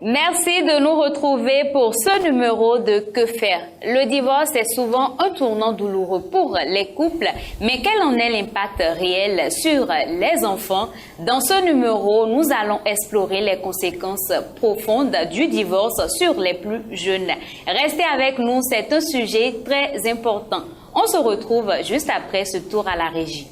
Merci de nous retrouver pour ce numéro de Que faire? Le divorce est souvent un tournant douloureux pour les couples, mais quel en est l'impact réel sur les enfants? Dans ce numéro, nous allons explorer les conséquences profondes du divorce sur les plus jeunes. Restez avec nous, c'est un sujet très important. On se retrouve juste après ce tour à la régie.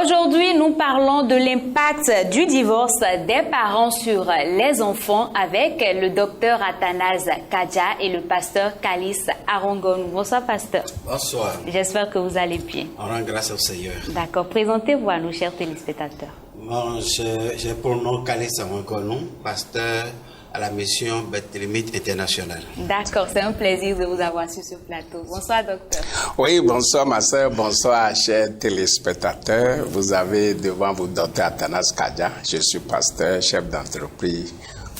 Aujourd'hui, nous parlons de l'impact du divorce des parents sur les enfants avec le docteur Athanase Kadja et le pasteur Kalis Arongon. Bonsoir, pasteur. Bonsoir. J'espère que vous allez bien. On rend grâce au Seigneur. D'accord. Présentez-vous à nos chers téléspectateurs. Moi, j'ai pour nom Kalis Arongon, pasteur à la mission Bethléemite internationale. D'accord, c'est un plaisir de vous avoir sur ce plateau. Bonsoir, docteur. Oui, bonsoir ma soeur, bonsoir chers téléspectateurs. Vous avez devant vous docteur Athanase Kadja. Je suis pasteur, chef d'entreprise,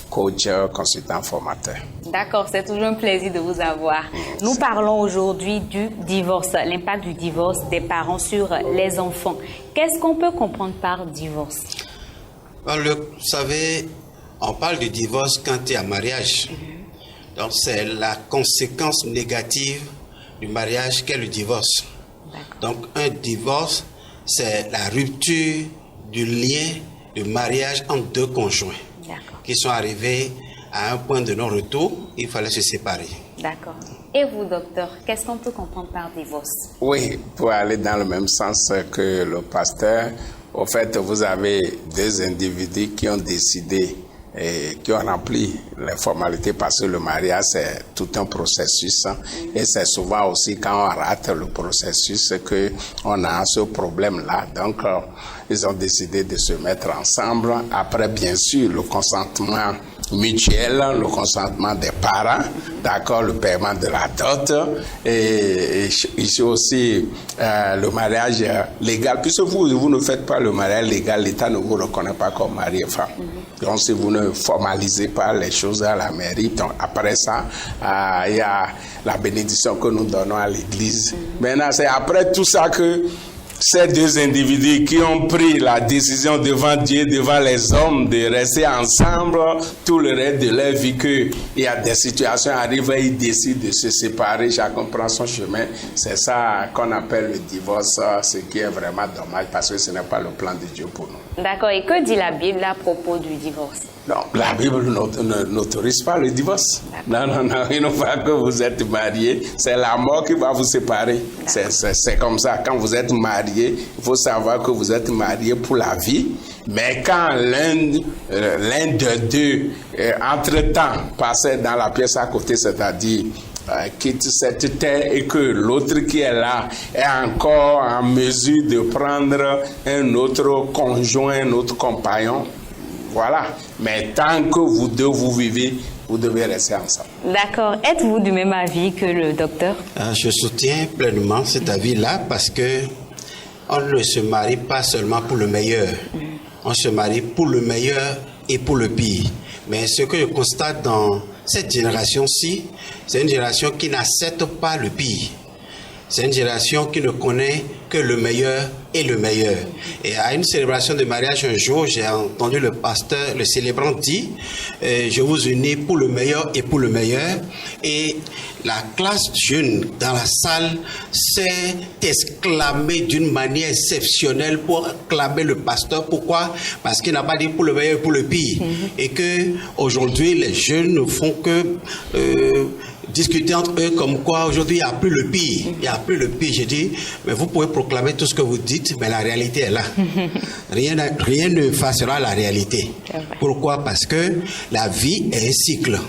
coach, consultant, formateur. D'accord, c'est toujours un plaisir de vous avoir. Nous parlons aujourd'hui du divorce, l'impact du divorce des parents sur les enfants. Qu'est-ce qu'on peut comprendre par divorce? Vous savez, on parle de divorce quand il y a mariage. Donc c'est la conséquence négative du mariage qu'est le divorce. Donc un divorce, c'est la rupture du lien de mariage entre deux conjoints qui sont arrivés à un point de non-retour, il fallait se séparer. D'accord. Et vous, docteur, qu'est-ce qu'on peut comprendre par divorce? Oui, pour aller dans le même sens que le pasteur, au fait, vous avez deux individus qui ont décidé et qui ont rempli les formalités parce que le mariage c'est tout un processus et c'est souvent aussi quand on rate le processus que on a ce problème là. Donc ils ont décidé de se mettre ensemble après bien sûr le consentement mutuel, le consentement des parents, d'accord, le paiement de la dot et ici aussi le mariage légal. Puisque vous ne faites pas le mariage légal, l'État ne vous reconnaît pas comme mari et femme. Donc si vous ne formalisez pas les choses à la mairie, donc après ça, il y a la bénédiction que nous donnons à l'église. Maintenant, c'est après tout ça que ces deux individus qui ont pris la décision devant Dieu, devant les hommes, de rester ensemble tout le reste de leur vie, qu'il y a des situations arrivent et ils décident de se séparer, chacun prend son chemin. C'est ça qu'on appelle le divorce, ce qui est vraiment dommage parce que ce n'est pas le plan de Dieu pour nous. D'accord. Et que dit la Bible à propos du divorce? Non, la Bible n'autorise pas le divorce. Non, il ne faut pas que vous êtes mariés. C'est la mort qui va vous séparer. C'est comme ça. Quand vous êtes mariés, il faut savoir que vous êtes mariés pour la vie. Mais quand l'un de deux, entre-temps, passait dans la pièce à côté, c'est-à-dire quitte cette terre et que l'autre qui est là est encore en mesure de prendre un autre conjoint, un autre compagnon, voilà. Mais tant que vous deux vous vivez, vous devez rester ensemble. D'accord. Êtes-vous du même avis que le docteur? Je soutiens pleinement cet avis-là parce que on ne se marie pas seulement pour le meilleur. On se marie pour le meilleur et pour le pire. Mais ce que je constate dans cette génération-ci, c'est une génération qui n'accepte pas le pire. C'est une génération qui ne connaît que le meilleur et le meilleur. Et à une célébration de mariage un jour, j'ai entendu le pasteur, le célébrant dit, je vous unis pour le meilleur et pour le meilleur. Et la classe jeune dans la salle s'est exclamée d'une manière exceptionnelle pour acclamer le pasteur. Pourquoi? Parce qu'il n'a pas dit pour le meilleur et pour le pire. Et que aujourd'hui les jeunes ne font que discuter entre eux comme quoi aujourd'hui il n'y a plus le pire. Il n'y a plus le pire. Je dis, mais vous pouvez proclamer tout ce que vous dites, mais la réalité est là. Rien ne effacera la réalité. Pourquoi? Parce que la vie est un cycle.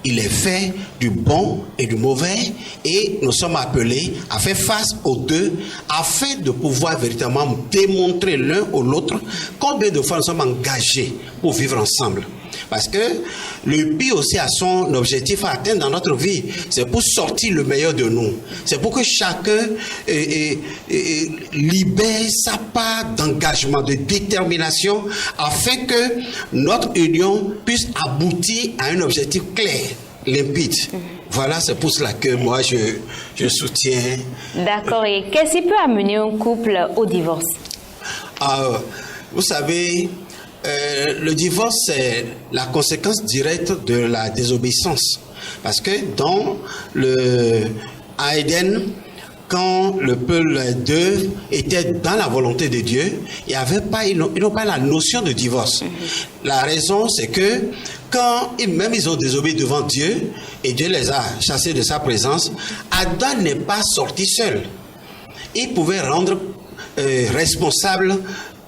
Il est fait du bon et du mauvais et nous sommes appelés à faire face aux deux afin de pouvoir véritablement démontrer l'un ou l'autre combien de fois nous sommes engagés pour vivre ensemble. Parce que le pire aussi a son objectif à atteindre dans notre vie. C'est pour sortir le meilleur de nous. C'est pour que chacun libère sa part d'engagement, de détermination, afin que notre union puisse aboutir à un objectif clair, limpide. Voilà, c'est pour cela que moi, je soutiens. D'accord. Et qu'est-ce qui peut amener un couple au divorce? Vous savez, le divorce, c'est la conséquence directe de la désobéissance. Parce que à Éden, quand le peuple d'eux était dans la volonté de Dieu, ils n'ont pas la notion de divorce. La raison, c'est que quand ils ont désobéi devant Dieu, et Dieu les a chassés de sa présence, Adam n'est pas sorti seul. Il pouvait rendre responsable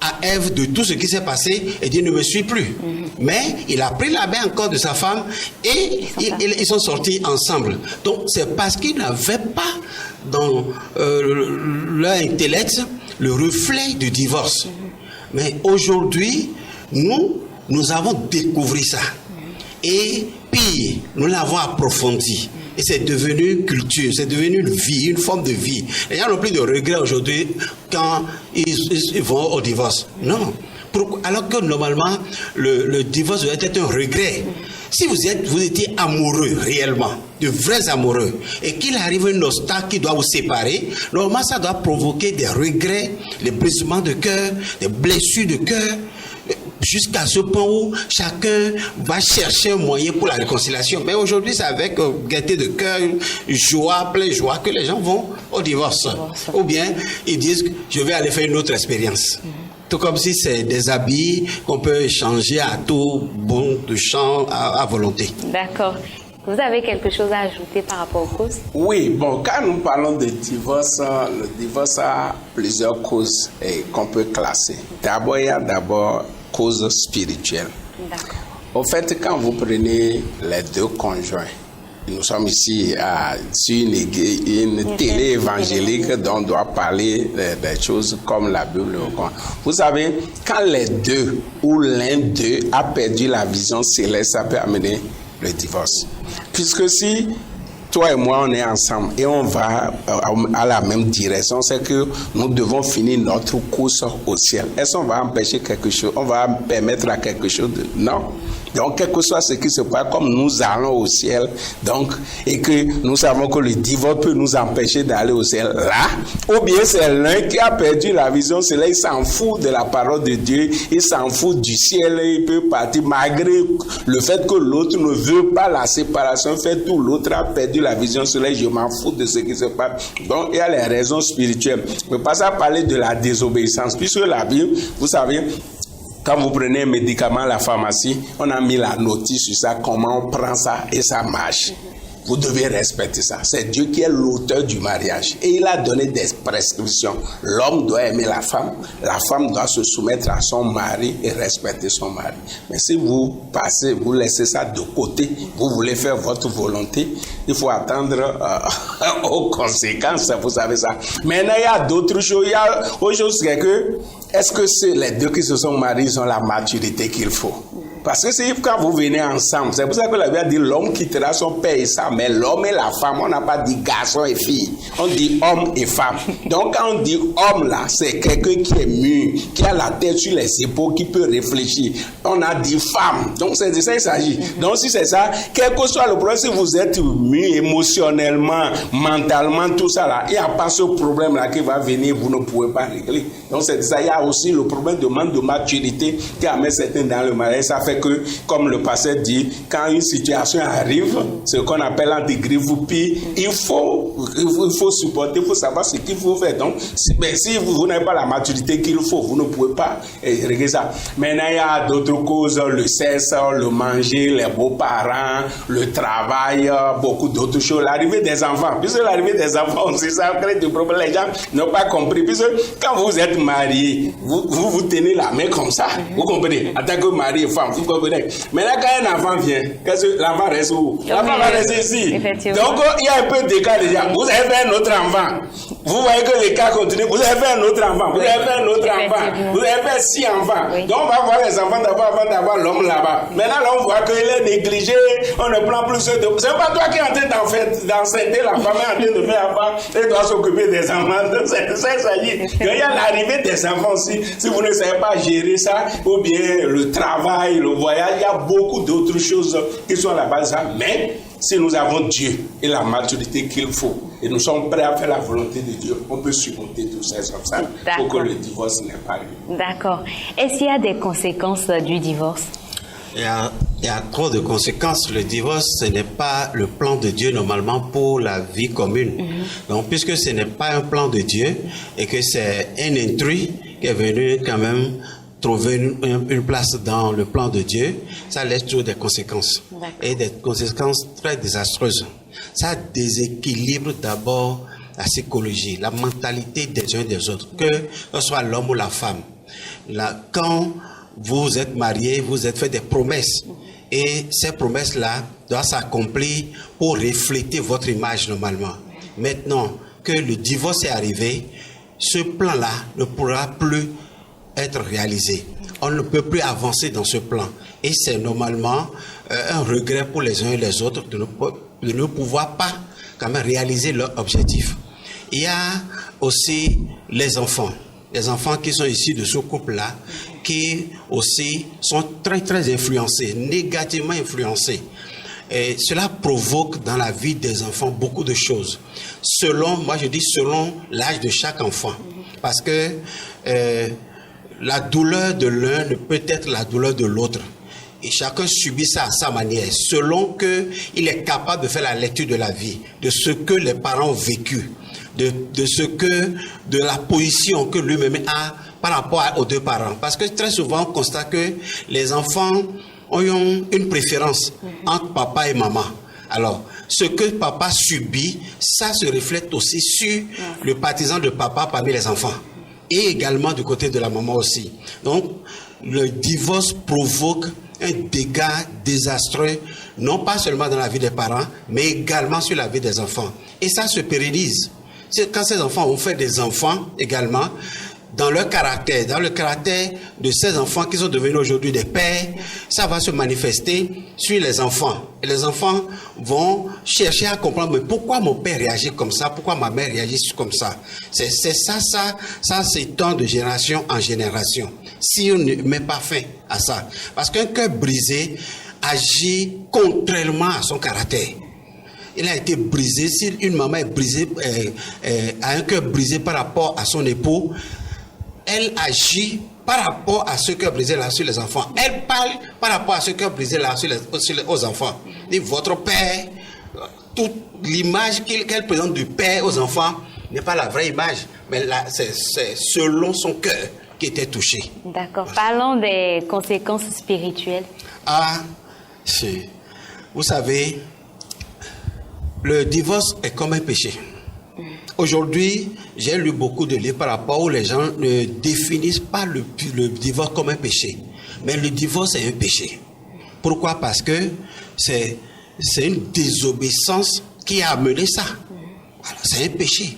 à Ève de tout ce qui s'est passé et Dieu ne me suit plus. Mais il a pris la main encore de sa femme et ils sont sortis ensemble. Donc c'est parce qu'ils n'avaient pas dans leur intellect le reflet du divorce. Mais aujourd'hui, nous avons découvert ça. Et pire, nous l'avons approfondi. Et c'est devenu une culture, c'est devenu une vie, une forme de vie. Les gens n'ont plus de regrets aujourd'hui quand ils vont au divorce. Non. Alors que normalement, le divorce doit être un regret. Si vous étiez amoureux réellement, de vrais amoureux, et qu'il arrive un obstacle qui doit vous séparer, normalement ça doit provoquer des regrets, des brisements de cœur, des blessures de cœur, jusqu'à ce point où chacun va chercher un moyen pour la réconciliation. Mais aujourd'hui, c'est avec gaieté de cœur, joie, plein joie, que les gens vont au divorce. Ou bien, ils disent, je vais aller faire une autre expérience. Tout comme si c'est des habits qu'on peut changer à tout bon de champ à volonté. D'accord. Vous avez quelque chose à ajouter par rapport aux causes? Oui, bon, quand nous parlons de divorce, le divorce a plusieurs causes qu'on peut classer. D'abord, il y a cause spirituelle. D'accord. Au fait, quand vous prenez les deux conjoints, nous sommes ici sur une télé évangélique dont on doit parler des choses comme la Bible. Vous savez, quand les deux ou l'un d'eux a perdu la vision céleste, ça peut amener le divorce. Puisque si toi et moi, on est ensemble et on va à la même direction, c'est que nous devons finir notre course au ciel. Est-ce qu'on va empêcher quelque chose? On va permettre à quelque chose de... Non. Donc, quel que soit ce qui se passe, comme nous allons au ciel, donc, et que nous savons que le divorce peut nous empêcher d'aller au ciel là, ou bien c'est l'un qui a perdu la vision, c'est là, il s'en fout de la parole de Dieu, il s'en fout du ciel, il peut partir, malgré le fait que l'autre ne veut pas la séparation, fait tout, l'autre a perdu la vision, c'est là, je m'en fous de ce qui se passe. Donc, il y a les raisons spirituelles. Je ne peux pas parler de la désobéissance, puisque la Bible, vous savez, quand vous prenez un médicament à la pharmacie, on a mis la notice sur ça, comment on prend ça et ça marche. Vous devez respecter ça. C'est Dieu qui est l'auteur du mariage. Et il a donné des prescriptions. L'homme doit aimer la femme doit se soumettre à son mari et respecter son mari. Mais si vous laissez ça de côté, vous voulez faire votre volonté, il faut attendre aux conséquences, vous savez ça. Maintenant, il y a d'autres choses. Il y a autre chose que, est-ce que c'est les deux qui se sont mariés, ils ont la maturité qu'il faut? Parce que c'est quand vous venez ensemble, c'est pour ça que la Bible a dit l'homme quittera son père et sa mère, l'homme et la femme, on n'a pas dit garçon et fille, on dit homme et femme. Donc quand on dit homme là, c'est quelqu'un qui est mûr, qui a la tête sur les épaules, qui peut réfléchir. On a dit femme, donc c'est de ça qu'il s'agit. Donc si c'est ça, quel que soit le problème, si vous êtes mûr émotionnellement, mentalement, tout ça là, il n'y a pas ce problème là qui va venir, vous ne pouvez pas régler. Donc c'est de ça, il y a aussi le problème de manque de maturité qui amène certains dans le mariage. Ça fait que, comme le pasteur dit, quand une situation arrive, ce qu'on appelle un dégriffe-puis, il faut supporter, il faut savoir ce qu'il faut faire. Donc, si vous n'avez pas la maturité qu'il faut, vous ne pouvez pas régler ça. Maintenant, il y a d'autres causes, le sexe, le manger, les beaux-parents, le travail, beaucoup d'autres choses. L'arrivée des enfants, puisque l'arrivée des enfants aussi, ça crée des problèmes. Les gens n'ont pas compris, puisque quand vous êtes marié, vous tenez la main comme ça, vous comprenez, en tant que mari et femme, vous comprenez. Maintenant, quand un enfant vient, qu'est-ce que l'enfant reste où? L'enfant va rester ici. Donc, il y a un peu d'écart déjà. Vous avez fait un autre enfant. Vous voyez que l'écart continue. Vous avez fait un autre enfant. Vous avez fait un autre enfant. Vous avez fait 6 enfants. Oui. Donc, on va voir les enfants d'abord avant d'avoir l'homme là-bas. Maintenant, là, on voit qu'il est négligé. On ne prend plus de... C'est pas toi qui es en train d'enceinte la femme, est en train de faire affaire. Elle doit s'occuper des enfants. C'est ça, ça y est. Il y a l'arrivée des enfants aussi. Si vous ne savez pas gérer ça, ou bien le travail, le voyage, il y a beaucoup d'autres choses qui sont là-bas. Mais si nous avons Dieu et la maturité qu'il faut, et nous sommes prêts à faire la volonté de Dieu, on peut surmonter tous ces obstacles pour que le divorce n'ait pas lieu. D'accord. Est-ce qu'il y a des conséquences du divorce? Il y a trop de conséquences. Le divorce, ce n'est pas le plan de Dieu normalement pour la vie commune. Donc, puisque ce n'est pas un plan de Dieu et que c'est un intrus qui est venu quand même trouver une place dans le plan de Dieu, ça laisse toujours des conséquences. Et des conséquences très désastreuses. Ça déséquilibre d'abord la psychologie, la mentalité des uns et des autres, que ce soit l'homme ou la femme. Là, quand vous êtes mariés, vous êtes fait des promesses. Et ces promesses-là doivent s'accomplir pour refléter votre image normalement. Maintenant que le divorce est arrivé, ce plan-là ne pourra plus être réalisé. On ne peut plus avancer dans ce plan. Et c'est normalement un regret pour les uns et les autres de ne pouvoir pas quand même réaliser leur objectif. Il y a aussi les enfants. Les enfants qui sont issus de ce couple-là, qui aussi sont très très influencés, négativement influencés. Et cela provoque dans la vie des enfants beaucoup de choses. Selon l'âge de chaque enfant. Parce que la douleur de l'un ne peut être la douleur de l'autre. Et chacun subit ça à sa manière, selon qu'il est capable de faire la lecture de la vie, de ce que les parents ont vécu, de la position que lui-même a par rapport aux deux parents. Parce que très souvent, on constate que les enfants ont une préférence entre papa et maman. Alors, ce que papa subit, ça se reflète aussi sur le partisan de papa parmi les enfants. Et également du côté de la maman aussi. Donc, le divorce provoque un dégât désastreux, non pas seulement dans la vie des parents, mais également sur la vie des enfants. Et ça se pérennise. Quand ces enfants ont fait des enfants également, dans leur caractère, dans le caractère de ces enfants qui sont devenus aujourd'hui des pères, ça va se manifester sur les enfants. Et les enfants vont chercher à comprendre, mais pourquoi mon père réagit comme ça, pourquoi ma mère réagit comme ça. C'est ça s'étend de génération en génération. Si on ne met pas fin à ça. Parce qu'un cœur brisé agit contrairement à son caractère. Il a été brisé, si une maman est brisée, a un cœur brisé par rapport à son époux, elle agit par rapport à ce cœur brisé là sur les enfants. Elle parle par rapport à ce cœur brisé là aux enfants. Et votre père, toute l'image qu'elle présente du père aux enfants n'est pas la vraie image, mais là, c'est selon son cœur qui était touché. D'accord. Parlons des conséquences spirituelles. Vous savez, le divorce est comme un péché. Aujourd'hui, j'ai lu beaucoup de livres par rapport où les gens ne définissent pas le divorce comme un péché. Mais le divorce est un péché. Pourquoi? Parce que c'est une désobéissance qui a amené ça. Alors, c'est un péché.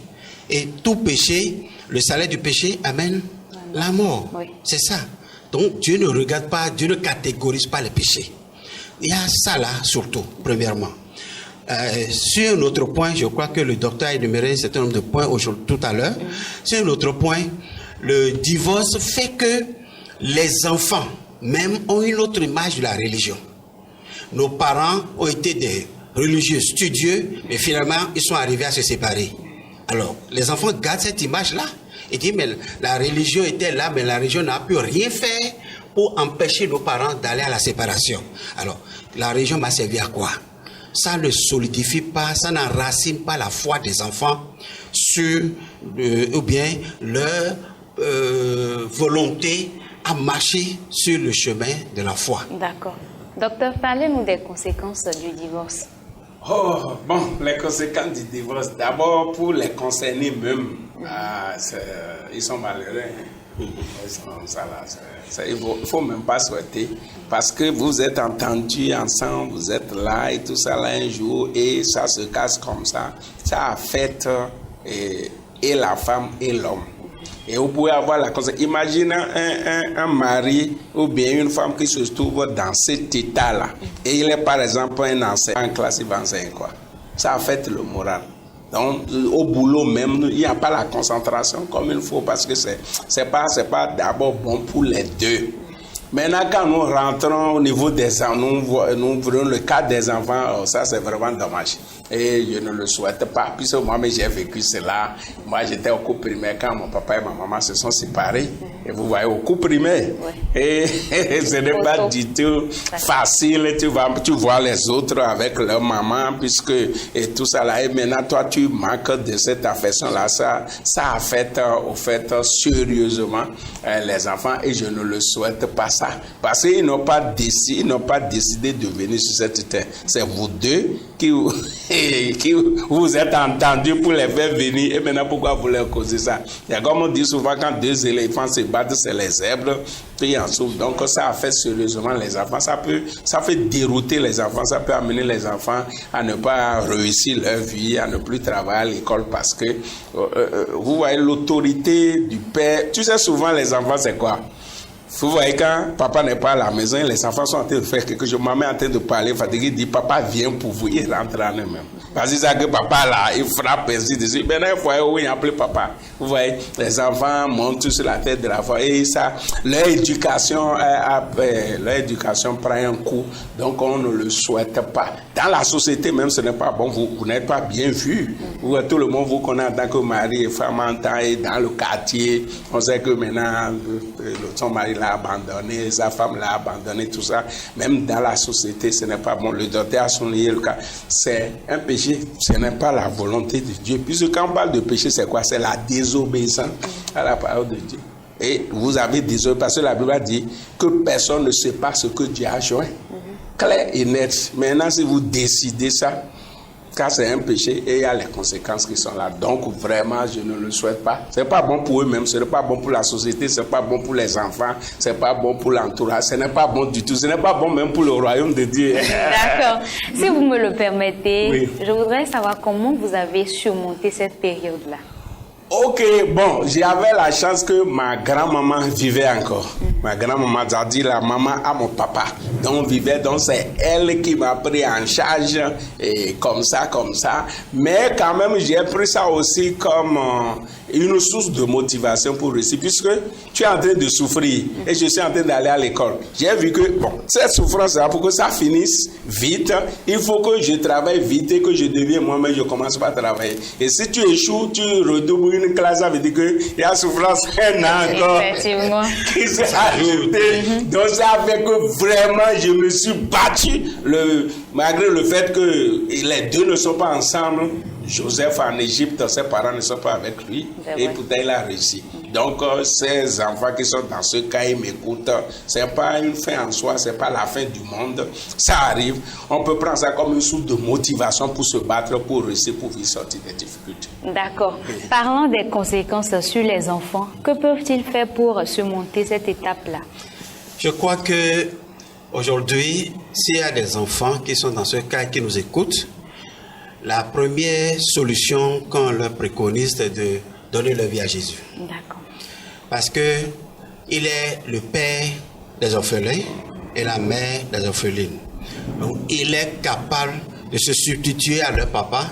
Et tout péché, le salaire du péché amène la mort. Oui. C'est ça. Donc, Dieu ne regarde pas, Dieu ne catégorise pas les péchés. Il y a ça là, surtout, premièrement. Sur un autre point, je crois que le docteur a énuméré un certain nombre de points tout à l'heure. Sur un autre point, le divorce fait que les enfants même ont une autre image de la religion. Nos parents ont été des religieux studieux, mais finalement, ils sont arrivés à se séparer. Alors, les enfants gardent cette image-là et disent, mais la religion était là, mais la religion n'a pu rien faire pour empêcher nos parents d'aller à la séparation. Alors, la religion m'a servi à quoi? Ça ne solidifie pas, ça n'enracine pas la foi des enfants sur ou bien leur volonté à marcher sur le chemin de la foi. D'accord. Docteur, parlez-nous des conséquences du divorce. Les conséquences du divorce. D'abord, pour les concernés même, ils sont malheureux. Il ne faut même pas souhaiter, parce que vous êtes entendus ensemble, vous êtes là et tout ça là un jour et ça se casse comme ça. Ça affecte et la femme et l'homme. Et vous pouvez avoir la conséquence. Imaginez un mari ou bien une femme qui se trouve dans cet état-là et il est par exemple un enseignant en classe, il va enseigner quoi? Ça affecte le moral. Donc, au boulot même, il n'y a pas la concentration comme il faut parce que c'est pas d'abord bon pour les deux. Maintenant, quand nous rentrons au niveau des enfants, nous voyons le cas des enfants, ça c'est vraiment dommage. Et je ne le souhaite pas, puisque moi-même j'ai vécu cela. Moi j'étais au cours primaire quand mon papa et ma maman se sont séparés. Et vous voyez, au cours primaire. Et ce n'est pas du tout facile. Tu vois les autres avec leur maman, puisque et tout ça là. Et maintenant, toi, tu manques de cette affection-là. Ça affecte, au fait, sérieusement les enfants. Et je ne le souhaite pas ça. Parce qu'ils n'ont pas décidé de venir sur cette terre. C'est vous deux qui vous êtes entendus pour les faire venir. Et maintenant, pourquoi vous leur causez ça? Il y a comme on dit souvent, quand deux éléphants se battent, c'est les zèbres qui en souffrent. Donc ça affecte sérieusement les enfants. Ça fait dérouter les enfants. Ça peut amener les enfants à ne pas réussir leur vie, à ne plus travailler à l'école parce que vous voyez l'autorité du père. Tu sais, souvent les enfants, c'est quoi? Vous voyez, quand papa n'est pas à la maison, les enfants sont en train de faire quelque chose. Maman est en train de parler, fatigué, dit papa vient pour vous, il rentre en eux-mêmes. Parce que c'est que papa là, il frappe ainsi dessus. Maintenant, il faut oui, appeler papa. Vous voyez, les enfants montent sur la tête de la foi et ça, leur éducation prend un coup. Donc, on ne le souhaite pas. Dans la société, même, ce n'est pas bon. Vous n'êtes pas bien vu. Tout le monde vous connaît en tant que mari et femme en temps et dans le quartier. On sait que maintenant, son mari l'a abandonné, sa femme l'a abandonné, tout ça. Même dans la société, ce n'est pas bon. Le docteur a souligné le cas. C'est un péché. Ce n'est pas la volonté de Dieu. Puisque quand on parle de péché, c'est quoi? C'est la désobéissance à la parole de Dieu. Et vous avez désobéi parce que la Bible a dit que personne ne sait pas ce que Dieu a joint. Clair et net. Maintenant, si vous décidez ça, car c'est un péché et il y a les conséquences qui sont là. Donc vraiment, je ne le souhaite pas. C'est pas bon pour eux-mêmes, ce n'est pas bon pour la société, c'est pas bon pour les enfants, c'est pas bon pour l'entourage, ce n'est pas bon du tout, ce n'est pas bon même pour le royaume de Dieu. D'accord. Si vous me le permettez, oui. Je voudrais savoir comment vous avez surmonté cette période-là. Ok, bon, j'avais la chance que ma grand-maman vivait encore. Ma grand-maman, c'est-à-dire la maman à mon papa. Donc, vivait, donc c'est elle qui m'a pris en charge, et comme ça. Mais quand même, j'ai pris ça aussi comme une source de motivation pour réussir, puisque tu es en train de souffrir et je suis en train d'aller à l'école. J'ai vu que, bon, cette souffrance-là, pour que ça finisse vite, il faut que je travaille vite et que je devienne moi-même, je commence par travailler. Et si tu échoues, tu redoubles une classe, ça veut dire qu'il y a souffrance un an encore qui s'est ajoutée. Donc ça fait que vraiment je me suis battu, malgré le fait que les deux ne sont pas ensemble. Joseph en Égypte, ses parents ne sont pas avec lui et pourtant il a réussi. Donc ces enfants qui sont dans ce cas, ils m'écoutent. C'est pas une fin en soi, c'est pas la fin du monde. Ça arrive. On peut prendre ça comme une source de motivation pour se battre, pour réussir, pour vivre sortir des difficultés. D'accord. Parlant des conséquences sur les enfants, que peuvent-ils faire pour surmonter cette étape-là? Je crois que aujourd'hui, s'il y a des enfants qui sont dans ce cas et qui nous écoutent, la première solution qu'on leur préconise, c'est de donner leur vie à Jésus. D'accord. Parce que il est le père des orphelins et la mère des orphelines. Donc, il est capable de se substituer à leur papa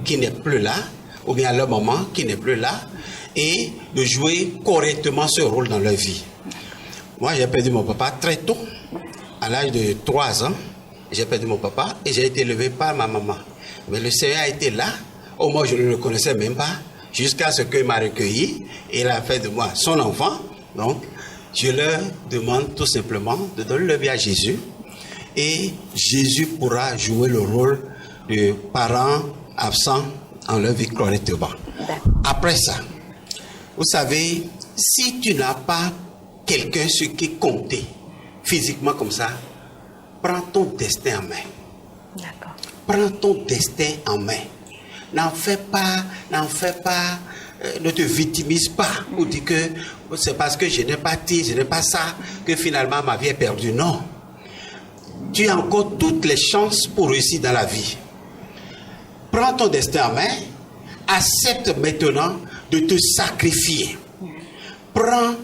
qui n'est plus là, ou bien à leur maman qui n'est plus là, et de jouer correctement ce rôle dans leur vie. Moi, j'ai perdu mon papa très tôt, à l'âge de 3 ans. J'ai perdu mon papa et j'ai été élevé par ma maman. Mais le Seigneur a été là, au moins je ne le connaissais même pas, jusqu'à ce qu'il m'a recueilli et il a fait de moi son enfant. Donc, je leur demande tout simplement de donner leur vie à Jésus et Jésus pourra jouer le rôle de parent absent en leur vie correctement. Après ça, vous savez, si tu n'as pas quelqu'un sur qui compter physiquement comme ça, prends ton destin en main. D'accord. Prends ton destin en main. N'en fais pas, ne te victimise pas ou dis que c'est parce que je n'ai pas dit, je n'ai pas ça, que finalement ma vie est perdue. Non. Tu as encore toutes les chances pour réussir dans la vie. Prends ton destin en main, accepte maintenant de te sacrifier. Prends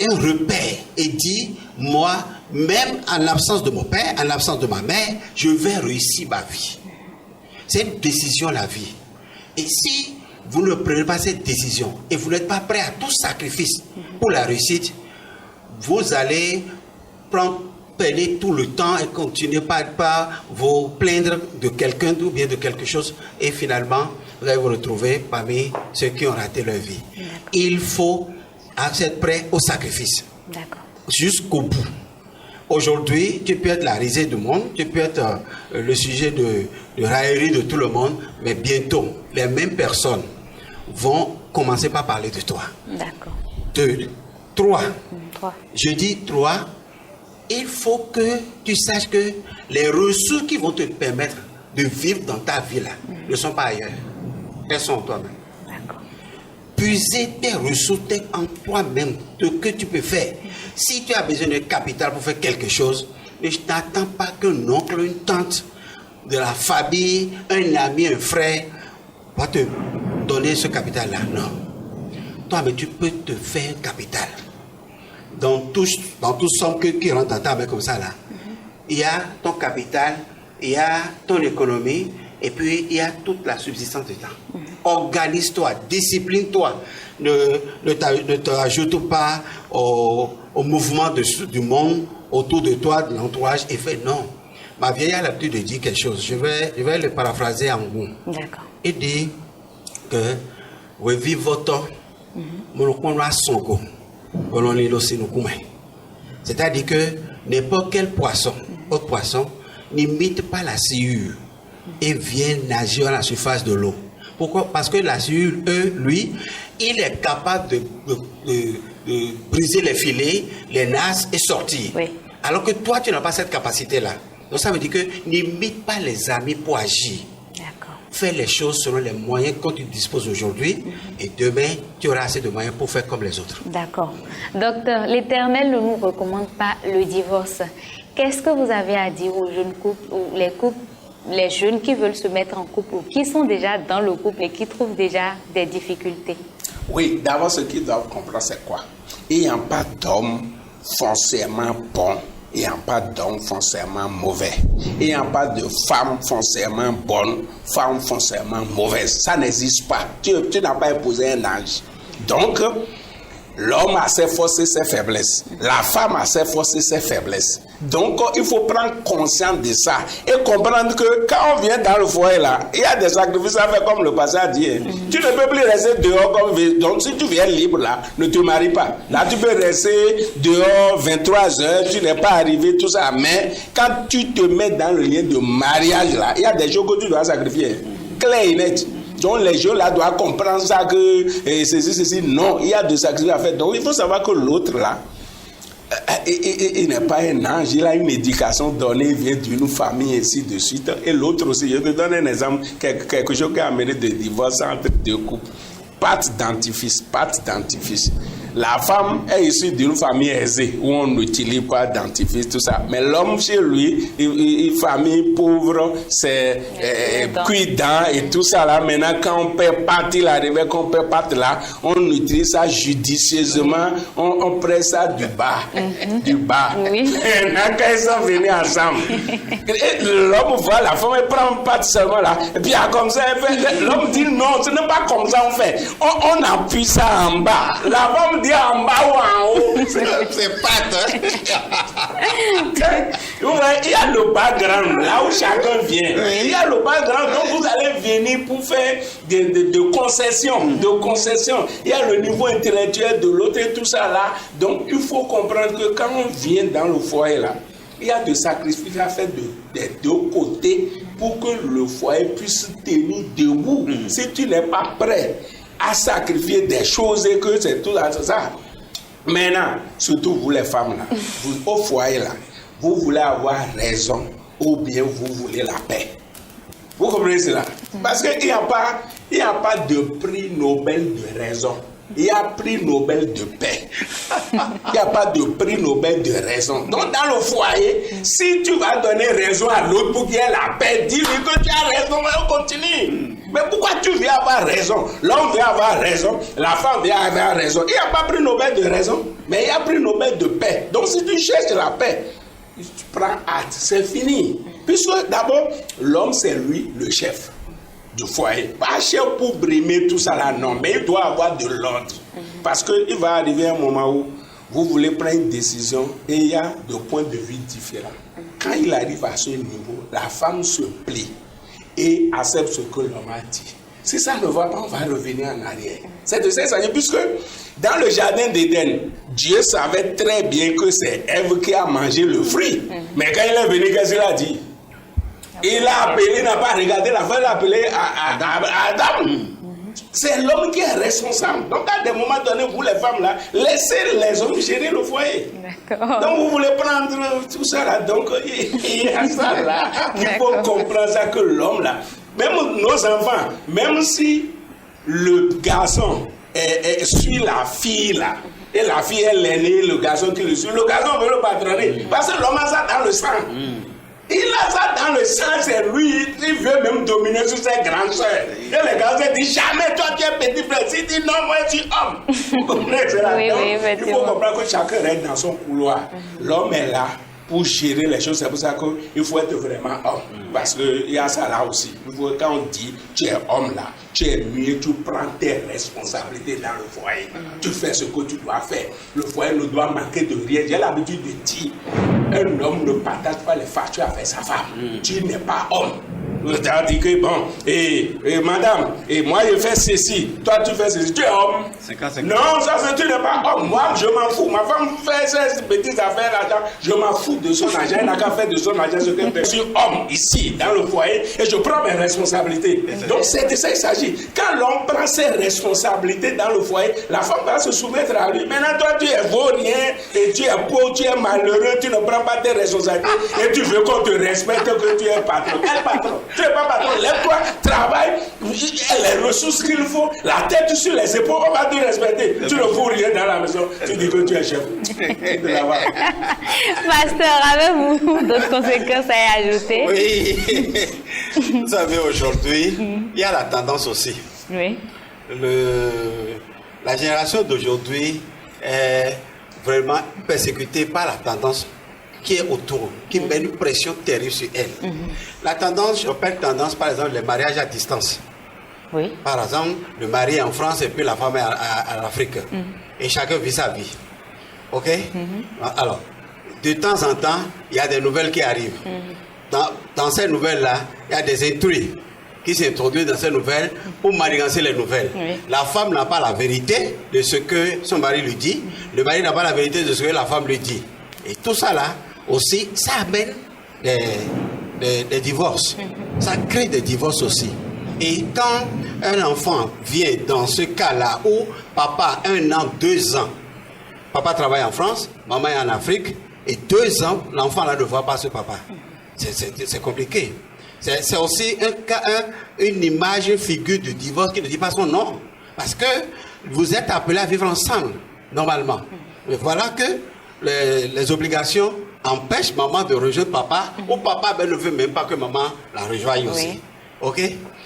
un repère et dis, moi, même en l'absence de mon père, en l'absence de ma mère, je vais réussir ma vie. C'est une décision, la vie. Et si vous ne prenez pas cette décision et vous n'êtes pas prêt à tout sacrifice pour la réussite, vous allez perdez tout le temps et continuez pas vous plaindre de quelqu'un ou bien de quelque chose et finalement vous allez vous retrouver parmi ceux qui ont raté leur vie. Il faut être prêt au sacrifice. Jusqu'au bout. Aujourd'hui, tu peux être la risée du monde, tu peux être le sujet de raillerie de tout le monde, mais bientôt, les mêmes personnes vont commencer par parler de toi. 2, 3. Je dis 3. Il faut que tu saches que les ressources qui vont te permettre de vivre dans ta vie là ne sont pas ailleurs. Elles sont en toi-même. Puiser tes ressources en toi-même, ce que tu peux faire. Si tu as besoin de capital pour faire quelque chose, ne t'attends pas qu'un oncle, une tante de la famille, un ami, un frère va te donner ce capital-là. Non. Toi, mais tu peux te faire un capital. Dans tout somme qui rentre dans ta main comme ça, là, il y a ton capital, il y a ton économie, et puis il y a toute la subsistance de temps. Organise-toi, discipline-toi, ne t'ajoute pas au mouvement du monde autour de toi, de l'entourage, et fais non. Ma vieille a l'habitude de dire quelque chose, je vais le paraphraser en vous. Il dit que vous vivez votre c'est-à-dire que n'importe quel poisson, autre poisson, n'imite pas la sciure et vient nager à la surface de l'eau. Pourquoi? Parce que la sciure, lui, il est capable de briser les filets, les nasses et sortir. Alors que toi, tu n'as pas cette capacité-là. Donc ça veut dire que n'imite pas les amis pour agir. Fais les choses selon les moyens que tu disposes aujourd'hui et demain, tu auras assez de moyens pour faire comme les autres. D'accord. Docteur, l'Éternel ne nous recommande pas le divorce. Qu'est-ce que vous avez à dire aux jeunes couples ou les jeunes qui veulent se mettre en couple ou qui sont déjà dans le couple et qui trouvent déjà des difficultés? Oui, d'abord, ce qu'ils doivent comprendre, c'est quoi? Il n'y a pas d'homme foncièrement bon. Il n'y a pas d'homme foncièrement mauvais. Il n'y a pas de femme foncièrement bonne, femme foncièrement mauvaise. Ça n'existe pas. Tu n'as pas épousé un ange. Donc, l'homme a ses forces et ses faiblesses. La femme a ses forces et ses faiblesses. Donc, il faut prendre conscience de ça et comprendre que quand on vient dans le foyer là, il y a des sacrifices à faire comme le pasteur a dit. Tu ne peux plus rester dehors comme... Donc, si tu viens libre là, ne te marie pas. Là, tu peux rester dehors 23 heures, tu n'es pas arrivé, tout ça. Mais quand tu te mets dans le lien de mariage là, il y a des choses que tu dois sacrifier. Clair et net. Donc les gens là doivent comprendre ça que ceci, non, il y a des sacrifices à faire. Donc il faut savoir que l'autre là, il n'est pas un ange, il a une éducation donnée, il vient d'une famille, ainsi de suite. Et l'autre aussi, je te donne un exemple, quelque chose qui a amené des divorces entre deux couples. Pâte dentifrice. La femme est issue d'une famille aisée où on n'utilise pas dentifrice, tout ça. Mais l'homme chez lui, une famille pauvre, c'est cuit-dents et tout ça là. Maintenant, quand on perd pâte, il arrive qu'on perd pâte là, on utilise ça judicieusement, on presse ça du bas. Du bas. Oui. Maintenant, quand ils sont venus ensemble, l'homme voit la femme, elle prend pâte seulement là. Et puis, comme ça, l'homme dit non, ce n'est pas comme ça on fait. On appuie ça en bas. La femme dit en bas ou en haut. C'est pâte. Il y a le background, là où chacun vient. Il y a le background, donc vous allez venir pour faire de concessions. Il y a le niveau intellectuel de l'autre et tout ça là. Donc il faut comprendre que quand on vient dans le foyer là, il y a des sacrifices à faire des deux côtés pour que le foyer puisse tenir debout. Si tu n'es pas prêt à sacrifier des choses et que c'est tout ça. Maintenant, surtout vous les femmes là, au foyer là, vous voulez avoir raison ou bien vous voulez la paix. Vous comprenez cela? Parce qu'il n'y a pas de prix Nobel de raison. Il y a prix Nobel de paix. Il n'y a pas de prix Nobel de raison. Donc dans le foyer, si tu vas donner raison à l'autre pour qu'il y ait la paix, dis-lui que tu as raison, mais on continue. Mais pourquoi tu viens avoir raison? L'homme vient avoir raison, la femme vient avoir raison. Il n'y a pas prix Nobel de raison, mais il y a prix Nobel de paix. Donc si tu cherches la paix, tu prends hâte, c'est fini. Puisque d'abord, l'homme c'est lui le chef du foyer. Pas chef pour brimer tout ça là, non, mais il doit avoir de l'ordre. Parce qu'il va arriver un moment où vous voulez prendre une décision et il y a des points de vue différents. Quand il arrive à ce niveau, la femme se plie et accepte ce que l'homme a dit. Si ça ne va pas, on va revenir en arrière. C'est de ça, puisque dans le jardin d'Éden, Dieu savait très bien que c'est Ève qui a mangé le fruit. Mais quand il est venu, qu'est-ce qu'il a dit? Il a appelé, il n'a pas regardé la femme, il a appelé à Adam. C'est l'homme qui est responsable. Donc à des moments donnés, vous les femmes là, laissez les hommes gérer le foyer. Donc vous voulez prendre tout ça là. Donc il y a ça là. Il faut comprendre ça que l'homme là, même nos enfants, même si le garçon suit la fille là, et la fille est l'aînée, le garçon qui le suit, le garçon veut le patronner. Parce que l'homme a ça dans le sang. Il a ça dans le sang, c'est lui, il veut même dominer sur ses grandes soeurs. Et les garçons disent, jamais toi tu es petit frère. S'il dit non, moi je suis homme. Vous comprenez cela? Il faut comprendre que chacun reste dans son couloir. L'homme est là pour gérer les choses. C'est pour ça qu'il faut être vraiment homme. Parce qu'il y a ça là aussi. Quand on dit, tu es homme là, tu es mieux, tu prends tes responsabilités dans le foyer. Tu fais ce que tu dois faire. Le foyer ne doit manquer de rien. J'ai l'habitude de dire, un homme ne partage pas les factures avec sa femme. Tu n'es pas homme. Tu as dit que bon, madame, et moi je fais ceci, toi tu fais ceci, tu es homme. 50. Non, ça c'est tu n'es pas homme. Moi je m'en fous. Ma femme fait ces petites affaires là, je m'en fous de son argent. Elle n'a qu'à faire de son argent ce qu'elle fait. Je suis homme ici, dans le foyer, et je prends mes responsabilités. Donc c'est de ça qu'il s'agit. Quand l'homme prend ses responsabilités dans le foyer, la femme va se soumettre à lui. Maintenant toi tu es vaurien, et tu es pauvre, tu es malheureux, tu ne prends pas tes responsabilités, et tu veux qu'on te respecte, que tu es patron. Quel patron? Tu n'es pas patron, lève-toi, travaille, les ressources qu'il faut, la tête sur les épaules, on va te respecter. Tu ne fous rien dans la maison, tu dis que tu es chef. Pasteur, avez-vous d'autres conséquences à y ajouter? Oui. Vous savez, aujourd'hui, il y a la tendance aussi. Oui. La génération d'aujourd'hui est vraiment persécutée par la tendance qui est autour, qui met une pression terrible sur elle. La tendance, je parle tendance, par exemple, les mariages à distance. Oui. Par exemple, le mari est en France et puis la femme est en Afrique. Et chacun vit sa vie. OK? Alors, de temps en temps, il y a des nouvelles qui arrivent. Dans ces nouvelles-là, il y a des intrus qui s'introduisent dans ces nouvelles pour manigancer les nouvelles. Oui. La femme n'a pas la vérité de ce que son mari lui dit. Le mari n'a pas la vérité de ce que la femme lui dit. Et tout ça là, aussi, ça amène des divorces. Ça crée des divorces aussi. Et quand un enfant vient dans ce cas-là où papa a 1 an, 2 ans, papa travaille en France, maman est en Afrique, et 2 ans, l'enfant là ne voit pas ce papa. C'est compliqué. C'est aussi une image, une figure de divorce qui ne dit pas son nom. Parce que vous êtes appelés à vivre ensemble, normalement. Mais voilà que les obligations empêchent maman de rejoindre papa, ou papa ne veut même pas que maman la rejoigne aussi. Oui. OK?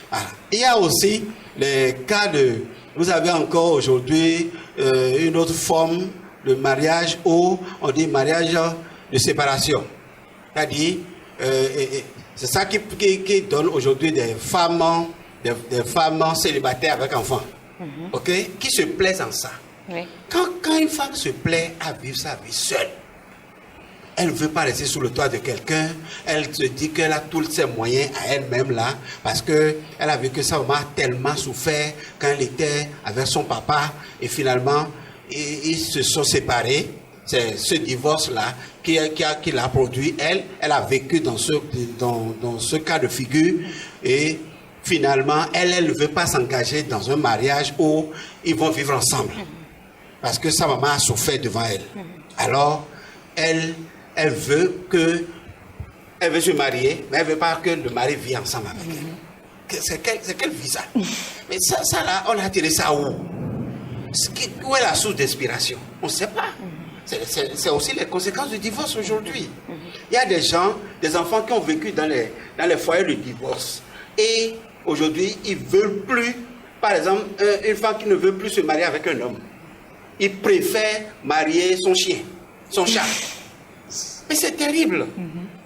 Voilà. Il y a aussi les cas de... Vous avez encore aujourd'hui une autre forme de mariage où on dit mariage de séparation. C'est-à-dire, c'est ça qui donne aujourd'hui des femmes célibataires avec enfants. OK? Qui se plaisent en ça. Oui. Quand une femme se plaît à vivre sa vie seule, elle ne veut pas rester sous le toit de quelqu'un, elle se dit qu'elle a tous ses moyens à elle-même là, parce qu'elle a vu que sa maman a tellement souffert quand elle était avec son papa, et finalement, ils se sont séparés. C'est ce divorce-là qui l'a produit. Elle a vécu dans ce cas de figure, et finalement, elle ne veut pas s'engager dans un mariage où ils vont vivre ensemble. Parce que sa maman a souffert devant elle. Alors, elle veut se marier, mais elle ne veut pas que le mari vive ensemble avec elle. C'est quel visa? Mais ça là, on a tiré ça où? Où est la source d'inspiration? On ne sait pas. C'est aussi les conséquences du divorce aujourd'hui. Il y a des gens, des enfants qui ont vécu dans les foyers de divorce. Et aujourd'hui, ils ne veulent plus, par exemple, une femme qui ne veut plus se marier avec un homme. Il préfère marier son chien, son chat. Mais c'est terrible.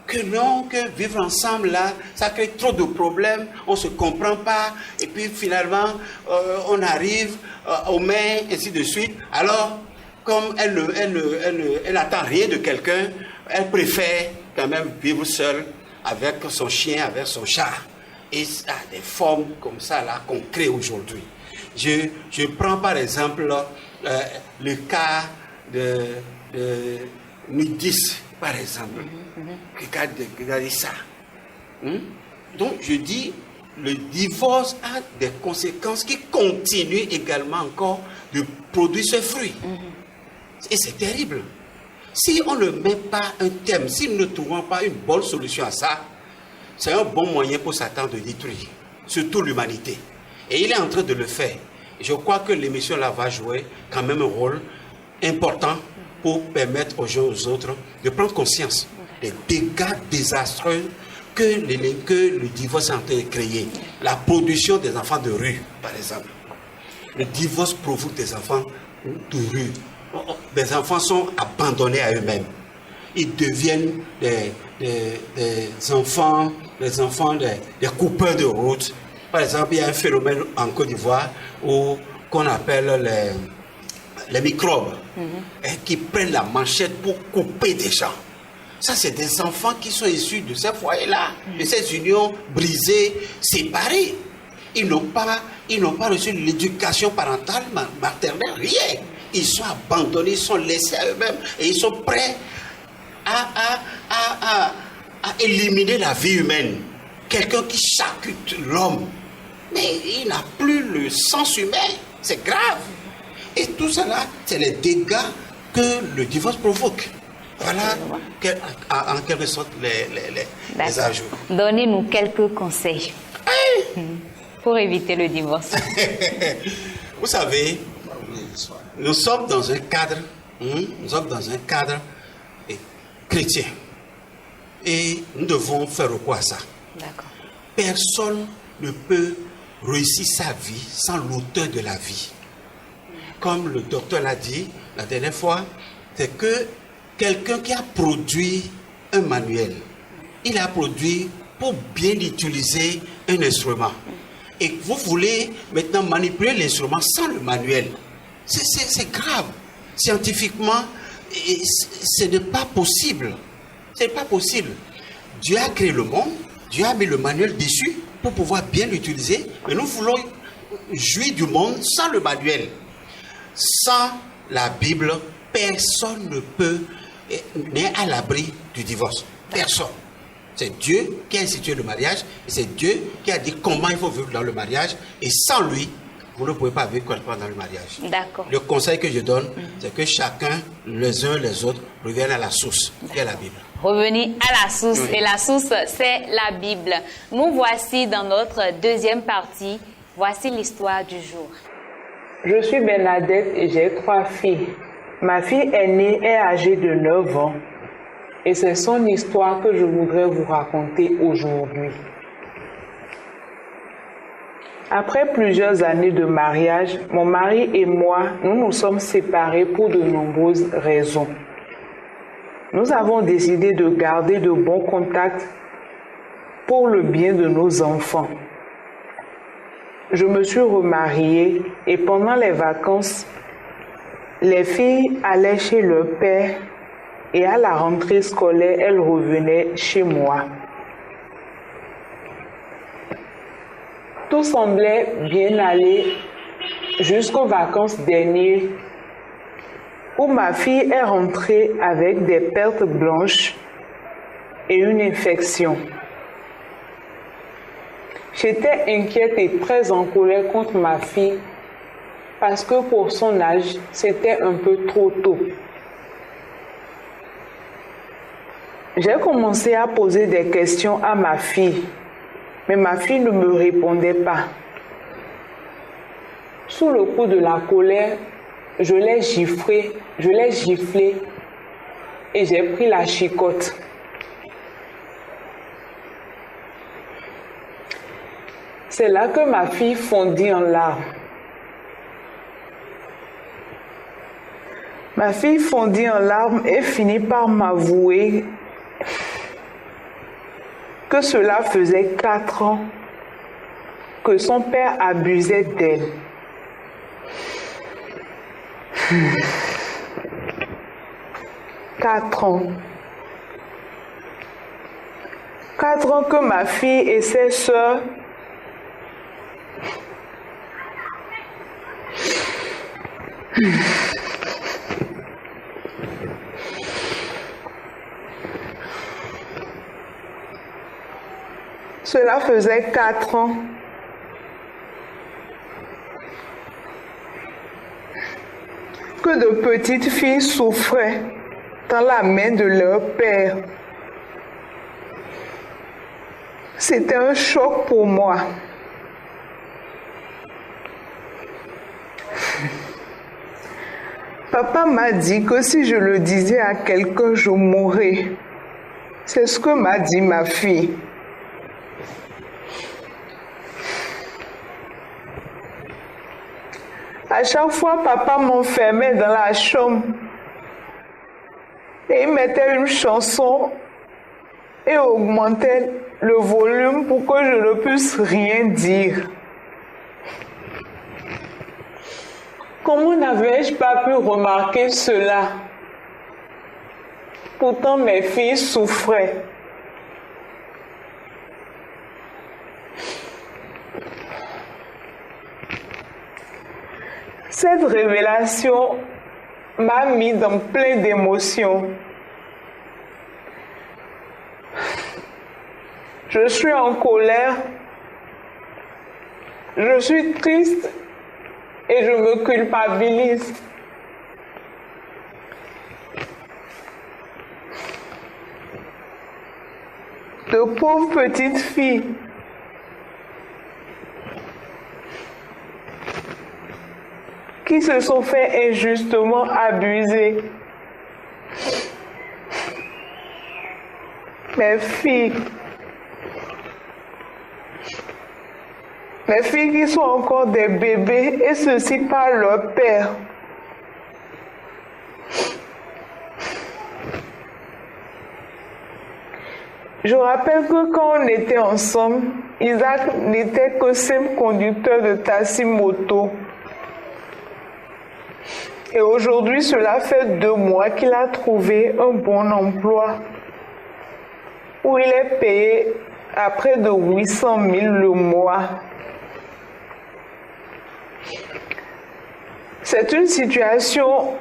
Que vivre ensemble là, ça crée trop de problèmes, on ne se comprend pas, et puis finalement, on arrive aux mains, ainsi de suite. Alors, comme elle n'attend rien de quelqu'un, elle préfère quand même vivre seule avec son chien, avec son chat. Et ça a des formes comme ça là qu'on crée aujourd'hui. Je prends par exemple le cas de Nudis, par exemple. Regardez ça. Donc je dis, le divorce a des conséquences qui continuent également encore de produire ce fruit. Et c'est terrible. Si on ne met pas un thème, si nous ne trouvons pas une bonne solution à ça, c'est un bon moyen pour Satan de détruire, surtout l'humanité. Et il est en train de le faire. Je crois que l'émission là va jouer quand même un rôle important pour permettre aux gens, aux autres, de prendre conscience des dégâts désastreux que le divorce est en train de créer. La production des enfants de rue, par exemple. Le divorce provoque des enfants de rue. Des enfants sont abandonnés à eux-mêmes. Ils deviennent des enfants des coupeurs de route. Par exemple, il y a un phénomène en Côte d'Ivoire qu'on appelle les microbes, qui prennent la manchette pour couper des gens. Ça, c'est des enfants qui sont issus de ces foyers-là, de ces unions brisées, séparées. Ils n'ont pas reçu l'éducation parentale, maternelle, rien. Ils sont abandonnés, ils sont laissés à eux-mêmes et ils sont prêts à éliminer la vie humaine. Quelqu'un qui charcute l'homme, mais il n'a plus le sens humain. C'est grave. Et tout cela, c'est les dégâts que le divorce provoque. Voilà, en quelque sorte, les ajouts. Donnez-nous quelques conseils pour éviter le divorce. Vous savez, nous sommes dans un cadre, chrétien. Et nous devons faire recours à ça. D'accord. Personne ne peut réussir sa vie sans l'auteur de la vie. Comme le docteur l'a dit la dernière fois, c'est que quelqu'un qui a produit un manuel, il a produit pour bien utiliser un instrument. Et vous voulez maintenant manipuler l'instrument sans le manuel. C'est grave. Scientifiquement, ce n'est pas possible. Ce n'est pas possible. Dieu a créé le monde, Dieu a mis le manuel dessus pour pouvoir bien l'utiliser. Mais nous voulons jouir du monde sans le manuel. Sans la Bible, personne n'est à l'abri du divorce. Personne. C'est Dieu qui a institué le mariage et c'est Dieu qui a dit comment il faut vivre dans le mariage. Et sans lui, vous ne pouvez pas vivre correctement dans le mariage. D'accord. Le conseil que je donne, c'est que chacun, les uns les autres, reviennent à la source, qui est la Bible. Revenir à la source. Oui. Et la source, c'est la Bible. Nous voici dans notre deuxième partie. Voici l'histoire du jour. Je suis Bernadette et j'ai 3 filles. Ma fille aînée est âgée de 9 ans et c'est son histoire que je voudrais vous raconter aujourd'hui. Après plusieurs années de mariage, mon mari et moi, nous nous sommes séparés pour de nombreuses raisons. Nous avons décidé de garder de bons contacts pour le bien de nos enfants. Je me suis remariée et pendant les vacances, les filles allaient chez leur père et à la rentrée scolaire, elles revenaient chez moi. Tout semblait bien aller jusqu'aux vacances dernières où ma fille est rentrée avec des pertes blanches et une infection. J'étais inquiète et très en colère contre ma fille parce que pour son âge, c'était un peu trop tôt. J'ai commencé à poser des questions à ma fille, mais ma fille ne me répondait pas. Sous le coup de la colère, je l'ai giflée et j'ai pris la chicotte. C'est là que ma fille fondit en larmes. Ma fille fondit en larmes et finit par m'avouer que cela faisait 4 ans que son père abusait d'elle. 4 ans. 4 ans que ma fille et ses sœurs Cela faisait 4 ans que de petites filles souffraient dans la main de leur père. C'était un choc pour moi. Papa m'a dit que si je le disais à quelqu'un, je mourrais. C'est ce que m'a dit ma fille. À chaque fois, papa m'enfermait dans la chambre et il mettait une chanson et augmentait le volume pour que je ne puisse rien dire. Comment n'avais-je pas pu remarquer cela? Pourtant, mes filles souffraient. Cette révélation m'a mis dans plein d'émotions. Je suis en colère, je suis triste et je me culpabilise. De pauvres petites filles qui se sont fait injustement abuser. Mes filles qui sont encore des bébés et ceci par leur père. Je rappelle que quand on était ensemble, Isaac n'était que simple conducteur de taxi-moto. Et aujourd'hui, cela fait 2 mois qu'il a trouvé un bon emploi où il est payé à près de 800 000 le mois. C'est une situation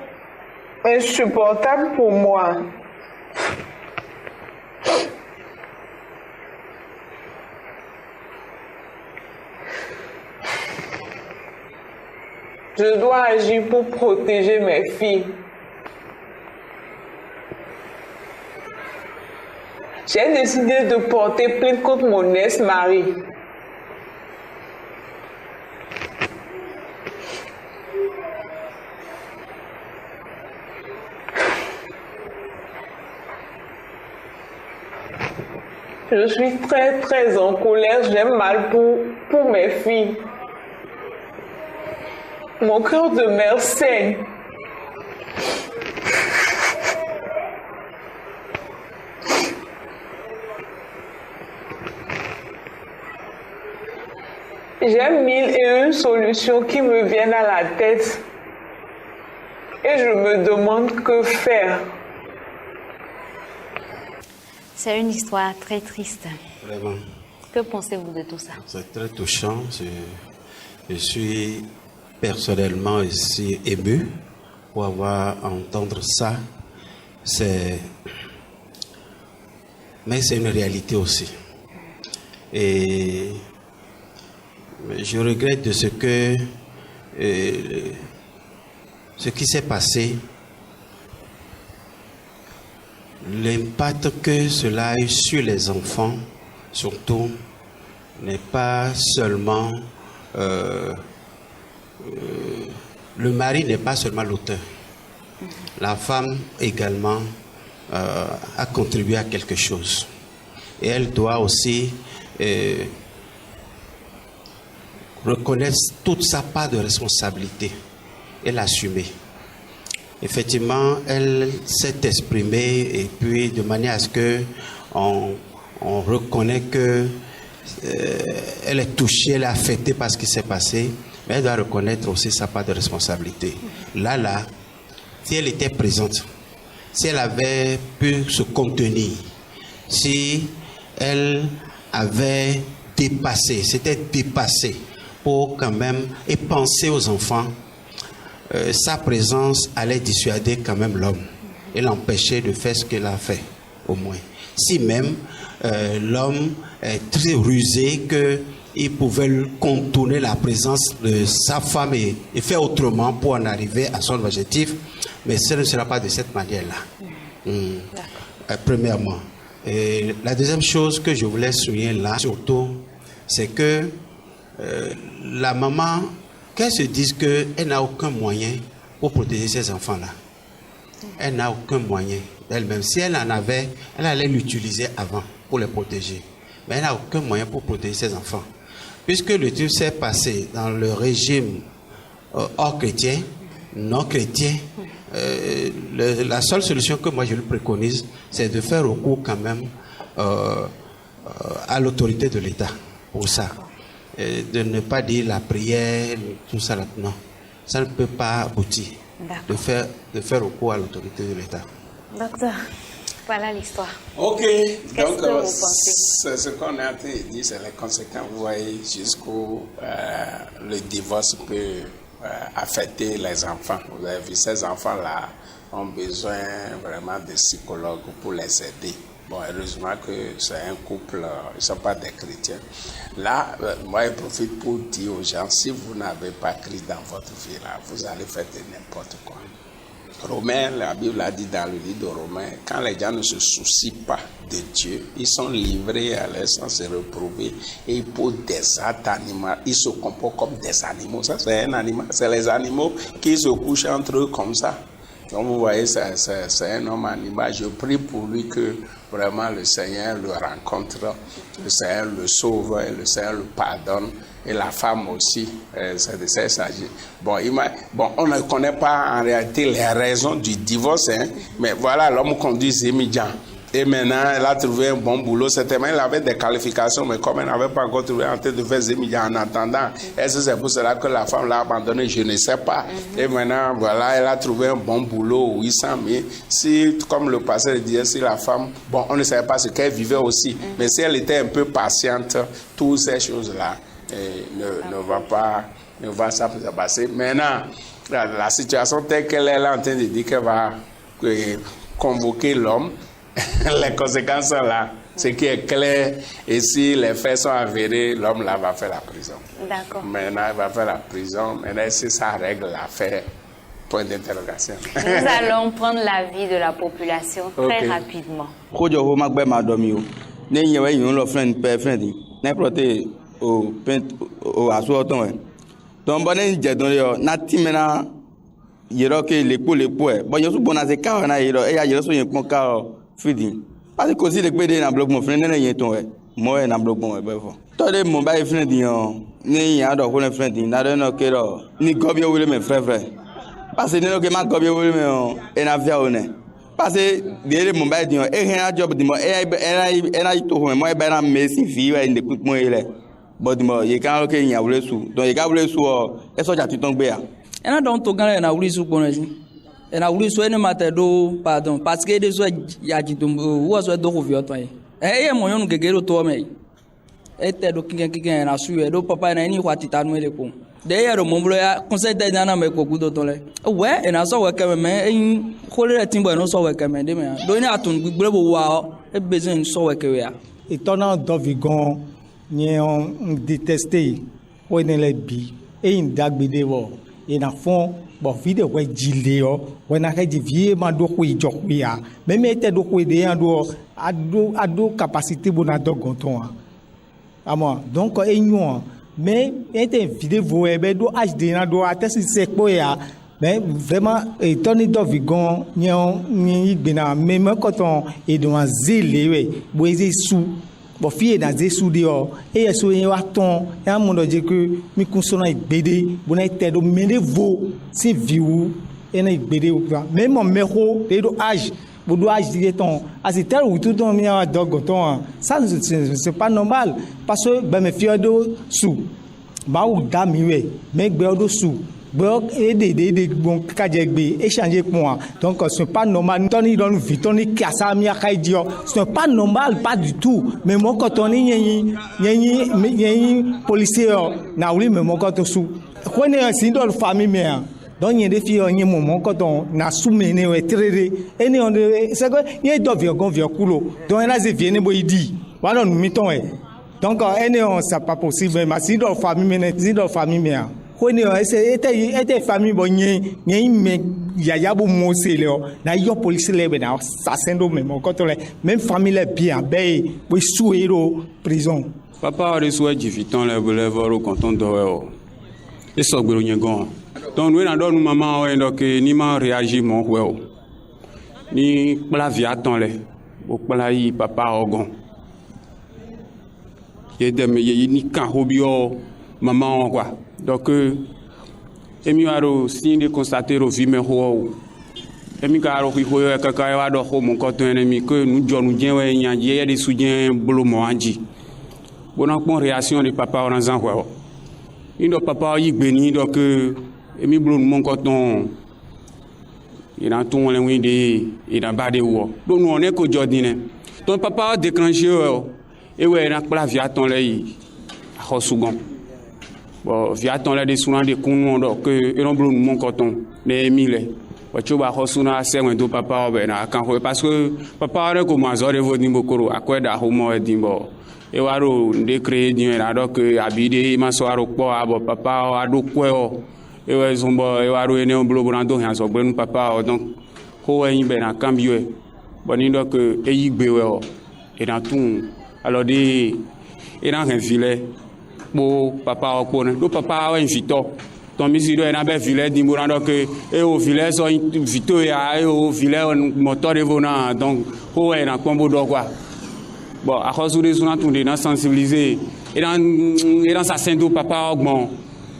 insupportable pour moi. Je dois agir pour protéger mes filles. J'ai décidé de porter plainte contre mon ex-mari. Je suis très en colère, j'ai mal pour mes filles. Mon cœur de mère saigne. J'ai 1001 solutions qui me viennent à la tête et je me demande que faire. C'est une histoire très triste. Vraiment. Que pensez-vous de tout ça? C'est très touchant. Je suis personnellement aussi ému pour avoir à entendre ça. Mais c'est une réalité aussi. Et je regrette de ce qui s'est passé, l'impact que cela a eu sur les enfants, surtout, n'est pas seulement... le mari n'est pas seulement l'auteur. La femme également a contribué à quelque chose. Et elle doit aussi reconnaître toute sa part de responsabilité et l'assumer. Effectivement, elle s'est exprimée et puis de manière à ce que on reconnaît que elle est touchée, elle est affectée par ce qui s'est passé, mais elle doit reconnaître aussi sa part de responsabilité. Là, si elle était présente, si elle avait pu se contenir, si elle avait s'était dépassée pour quand même et penser aux enfants, sa présence allait dissuader quand même l'homme et l'empêcher de faire ce qu'elle a fait, au moins. Si même l'homme est très rusé qu'il pouvait contourner la présence de sa femme et faire autrement pour en arriver à son objectif, mais ce ne sera pas de cette manière-là. Premièrement. Et la deuxième chose que je voulais souligner là, surtout, c'est que la maman, qu'elle se dise qu'elle n'a aucun moyen pour protéger ses enfants-là. Elle n'a aucun moyen d'elle-même. Si elle en avait, elle allait l'utiliser avant pour les protéger. Mais elle n'a aucun moyen pour protéger ses enfants. Puisque le truc s'est passé dans le régime hors chrétien, non chrétien, la seule solution que moi je lui préconise, c'est de faire recours quand même à l'autorité de l'État pour ça. De ne pas dire la prière, tout ça, non. Ça ne peut pas aboutir de faire recours à l'autorité de l'État. Docteur, voilà l'histoire. Ok, Qu'est-ce donc que vous pensez? ce qu'on a dit, c'est les conséquences. Vous voyez, jusqu'où le divorce peut affecter les enfants. Vous avez vu, ces enfants-là ont besoin vraiment de psychologues pour les aider. Bon, heureusement que c'est un couple, ils ne sont pas des chrétiens. Là, moi, je profite pour dire aux gens, si vous n'avez pas Christ dans votre vie, là, vous allez faire de n'importe quoi. Romains, la Bible a dit dans le livre de Romains, quand les gens ne se soucient pas de Dieu, ils sont livrés à leur sens réprobé et pour des actes animaux, ils se comportent comme des animaux. Ça, c'est un animal. C'est les animaux qui se couchent entre eux comme ça. Donc vous voyez, c'est un homme animal. Je prie pour lui que vraiment le Seigneur le rencontre, le Seigneur le sauve et le Seigneur le pardonne. Et la femme aussi, c'est de ça qu'il s'agit. Bon, on ne connaît pas en réalité les raisons du divorce, hein, mais voilà, l'homme conduit Zémidjan. Et maintenant, elle a trouvé un bon boulot. Certainement, elle avait des qualifications, mais comme elle n'avait pas encore trouvé en train de faire Zémidjan en attendant, est-ce que c'est pour cela que la femme l'a abandonné? Je ne sais pas. Et maintenant, voilà, elle a trouvé un bon boulot, 800 000. Si, comme le pasteur disait, si la femme, bon, on ne savait pas ce qu'elle vivait aussi, mais si elle était un peu patiente, toutes ces choses-là ne va pas se passer. Maintenant, la situation telle qu'elle est là en train de dire qu'elle va convoquer l'homme, les conséquences sont là. Ce qui est clair, et si les faits sont avérés, l'homme là va faire la prison. D'accord. Maintenant, il va faire la prison. Maintenant, si ça règle l'affaire, point d'interrogation. Nous allons prendre l'avis de la population très rapidement. Parce que si les pédés n'ont bloqué mon frère, n'est-ce pas? Moi, n'a bloqué mon frère. Toi, les mon bail frère dion, ni y'a d'autres qu'on frère dion, n'a rien que là, ni combien vous voulez mes frères. Parce que nous que ma combien vous voulez mais et n'a fait on est. Parce que les mon bail dion, et rien job dion, et a tout moi ben na messi fille et ne coupe moi il bon moi il quand que y a voulu sous donc il a voulu sous et ça tu tombes bien. Et là donc quand na voulu sous connais. Et na voulu sous ne matin do pardon parce que des fois ya dit ou soit do revient toi. Et mon yon que gero to mais. Et te do kinga na sous et do papa na ni kwati tanu ele ko. D'ailleurs mon blo ya conseil de na me ko gudo to le. Ouais et na so we keme me khole timbo no so we keme de me. Do ni atun gbele bo wa e besoin so we ke ya. Étonnant d'Ovigon, ni on détesté, on est les bi, et une dagbide wo, et na fond, bon vide ouais giléo, on a dit vieux mando kui jokuya, même était do kui de ado capacité bona dogonton. Amo donc et nous, mais était vide voé be do HD na do atesi sekpo ya. Mais vraiment, étonné d'Ovigon, ni bena même quand on est dans un zélé, boisé sous, bon fille dans des sous dehors, et il y a un ton, et un monde dit que mi consonne est bédé, bon est de mener vos, c'est vieux, et n'est bédé ou pas. Même mon méro, et de âge, vous doit âge dire ton, à c'est tel ou tout ton mis à dogoton, ça c'est pas normal, parce que ben mes filles de sous, bah ou damier, mais bédo sous. bon et bon kadjegbe échanger point donc ce n'est pas normal toni don vitoni kasa mi akaidio ce n'est pas normal pas du tout mais mon quand on yi policier na oui mais mon quand sou connait si dans famille mais donc il y a des filles en moment quand on na soumene ouais tréré et ni on c'est que il y a d'autres vieux vieux coulo donc là c'est vient bo idi voilà nous mettons donc on c'est pas possible mais si dans famille mais Kone ete famille bonye me yaya bo mose le na yo police le be na sasendo même quand on même famille le bien be bo souero prison papa reçoit diviton le boulevard quand on doit et so gbero nyegon donc nous na do nous maman o donc ni ma réagir mon ouais ni pla viaton le o pla yi papa ogon ye dem ye ni kan hobio maman quoi donc emi waro signe de constater au vime ho emi karo ki ho e kaka wa do ho mon koto enemi que nous jonu dien we nyan ye de soudien bolo mo anji bona pon réaction de papa on zan quoi indo papa yi gbe ni donc emi bolo mon koton il a tout le winde il a bade wo donc nous on est ko jodine donc papa déclenché et ouais na pla via ton le yi ho sugon bon via ton là des souvent des cons donc et non blou mon coton les mille tu vas ressouna c'est un do papa na kan parce que papa re ko mazo de vodi mbokoro akweda homo edimbo e waro de créer din na donc abide ma so aro po abo papa ado kweo e we zombo e waro ene blou brando han so gbenu papa donc ho yin be na cambio boni donc e yigbe we e na tun alors de e na un filet bo papa okone do papa wa invito ton misi do na be filet di morando que e o filet so invito ya e o filet moteur de vona donc ho e na kombo do quoi bon a cause de son tout de na sensibiliser et dans sa saint do papa ogbon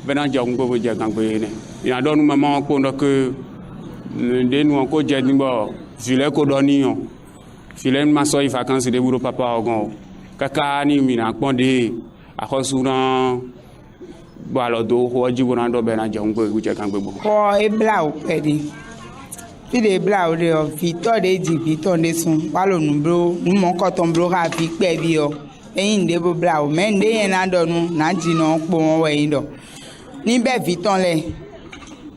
bena jong go je gangbe ne ina do nu maman ko donc de nous encore je di bo filet ko do ni on filet ma so i vacances de buro papa ogon kaka ni mi na ponde akosuna balo do ho jibona do be na jango guje kan gbegbo ko e bla o pedi fi de bla o de o Victor de di Victor de sun walo nu bro nu mo ko ton bro ka fi pe bi o eyin de bo bla o men de yen na do nu na ji no po won we yin do ni be Victor le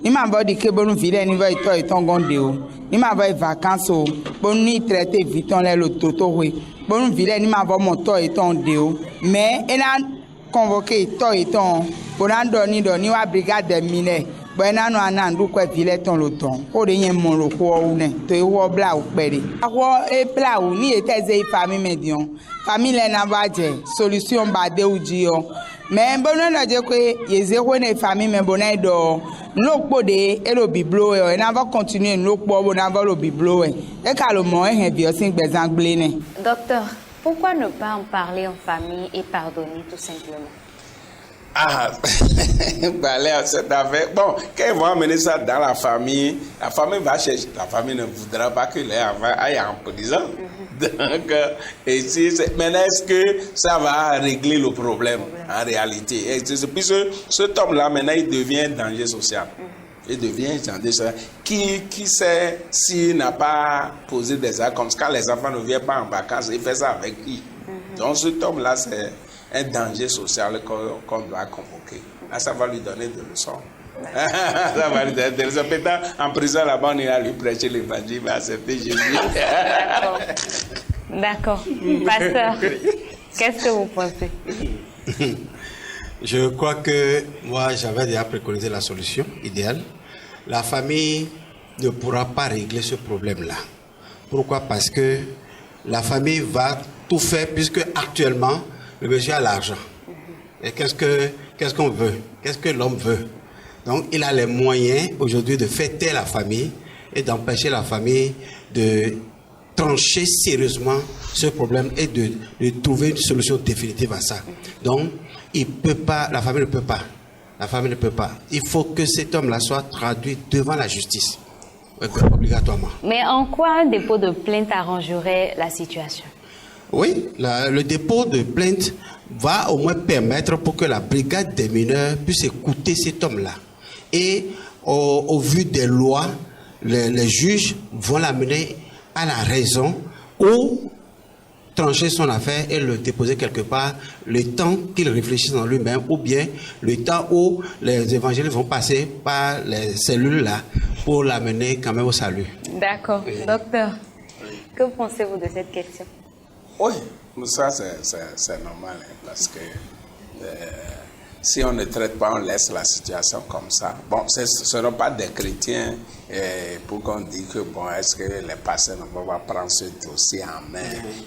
ni ma body ke bonu fi de ni ve ito iton gonde o ni ma va vacances o bonu ni traiter Victor le lo toto we bonu fi de ni ma va moto iton de o mais ena convoqué to iton bonando ni do ni wa brigade mine bona no anandu kwa vile ton lo ton o de yen mon lo ko o ne to e wo bla o pere awo e bla o ni eteze famille medion famille na baje solution ba de uji o mais bono na je ko yeze ko ne famille me bona do no pode e lo biblo e na va continuer no po bona va lo biblo e ka lo mo e bi o sin gbezan gble ne. Docteur, pourquoi ne pas en parler en famille et pardonner tout simplement? Ah, c'est affaire. Bon, quand ils vont amener ça dans la famille va chercher. La famille ne voudra pas que les enfants aillent en prison. Donc, et maintenant, est-ce que ça va régler le problème en réalité? Puis cet homme-là, maintenant, il devient un danger social. Il devient un danger social. Qui sait s'il n'a pas posé des actes comme ça, quand les enfants ne viennent pas en vacances, il fait ça avec qui? Donc, cet homme-là, c'est un danger social qu'on doit convoquer. Là, ça va lui donner des leçons. Ça va lui donner des leçons. Peut-être en prison, là-bas, on ira lui prêcher l'évangile, il va accepter Jésus. D'accord. Pasteur, qu'est-ce que vous pensez? Je crois que moi, j'avais déjà préconisé la solution idéale. La famille ne pourra pas régler ce problème-là. Pourquoi? Parce que la famille va tout faire, puisque actuellement, le monsieur a l'argent. Et qu'est-ce qu'on veut? Qu'est-ce que l'homme veut? Donc, il a les moyens aujourd'hui de fêter la famille et d'empêcher la famille de trancher sérieusement ce problème et de trouver une solution définitive à ça. Donc, il peut pas, la famille ne peut pas. La famille ne peut pas. Il faut que cet homme-là soit traduit devant la justice, obligatoirement. Mais en quoi un dépôt de plainte arrangerait la situation? Oui, le dépôt de plainte va au moins permettre pour que la brigade des mineurs puisse écouter cet homme-là et au vu des lois, les juges vont l'amener à la raison ou trancher son affaire et le déposer quelque part le temps qu'il réfléchisse en lui-même ou bien le temps où les évangiles vont passer par les cellules là pour l'amener quand même au salut. D'accord. Docteur, que pensez-vous de cette question? Oui, ça c'est normal hein, parce que si on ne traite pas, on laisse la situation comme ça. Bon, ce ne seront pas des chrétiens pour qu'on dise que, bon, est-ce que les pasteurs ne vont pas prendre ce dossier en main